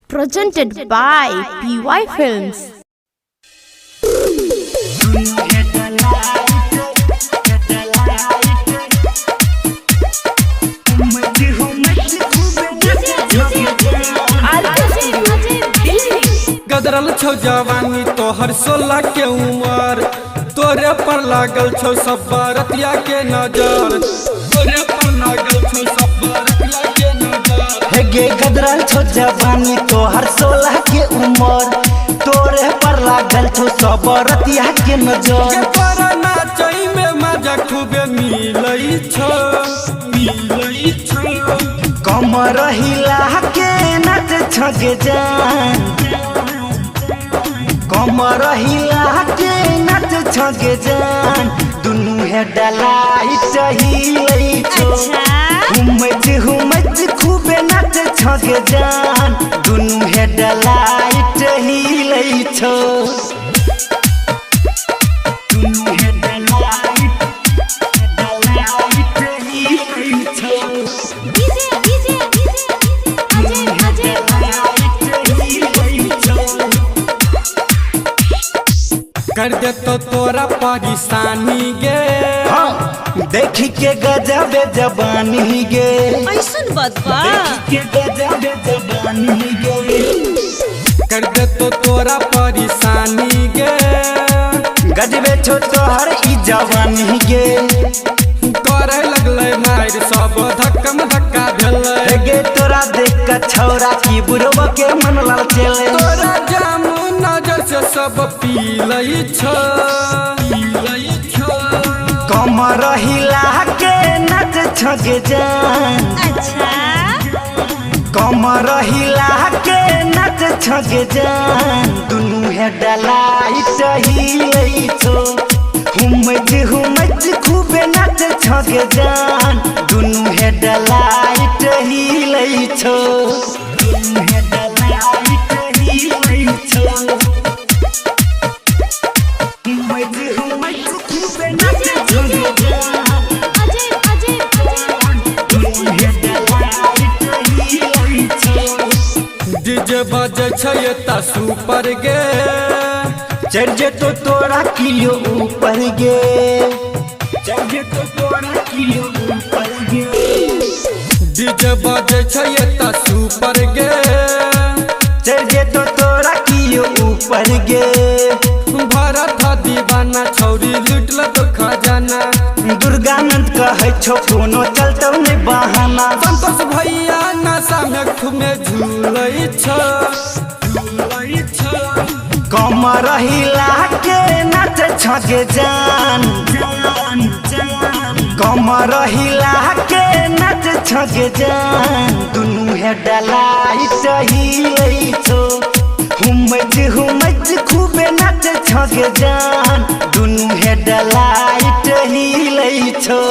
Presented by PY Films. गदरल छो जवानी तोहर 16 के उमर, तोरे पर लागल छो सब बरतिया के नजर, तोरे पर लागल छो सब बरतिया के नजर। हे गे गदरल छो जवानी तोहर 16 के उमर, तोरे पर लागल छो सब बरतिया के नजर। के पर नाचई में मजा खूबे मिलई छो, मिलई छो। कमर हिला के नाच छगे जान, कमर हिला के नाच छगे जान। दुनू है डलाइट हिलई छो, हुमच खूबे नाच छगे जान। दुनू है डलाइट हिलई छो, दुनू है डलाइट हिलई छो। कर दे तो तोरा परेशानी गे, हाँ देख के गजब जबानी गे, ऐसन बदबा देख के गजब जबानी गे। कर दे तो तोरा परेशानी गे, गजबे छो तोहर ई जवानी गे। करे लगले मार सब धक्कम धक्का भेले। गे तोरा देख के छौरा की बुढ़वा के मन लाल चले। तोरा जामु नजर से सब पीलई छ, पीलई छ। कमर हिला के नाच छगे जान, अच्छा कमर हिला के नाच छगे जान। दुनू है डलाइट हिलई छो, हुमच खूबे नाच छगे जान। दुनू है डलाइट हिलई छो, दुनू है डलाइट हिलई छो। हुमच खूबे नाच छगे जान। दुनू है डलाइट हिलई छो। डीजे बजे छै त सुपर गे, चढ़ जे तो तोरा किलो ऊपर गे, चढ़ जे तो तोरा किलो ऊपर गे। डीजे बजे छै त सुपर गे, चढ़ जे तो तोरा किलो ऊपर गे। भरत दीवाना छौरी लुटल तो खजाना। दुर्गानंद कहे छो कोनो चलतौ नहीं बहाना। संतोष भैया नशा में घूमे झूलई छ, झूलई छ। कमर हिला के नाच छगे जान, कमर हिला के नाच छगे जान। दुनू है डलाइट हिलई छो, हुमच खूबे नाच छगे जान। दुनू है डलाइट हिलई छो।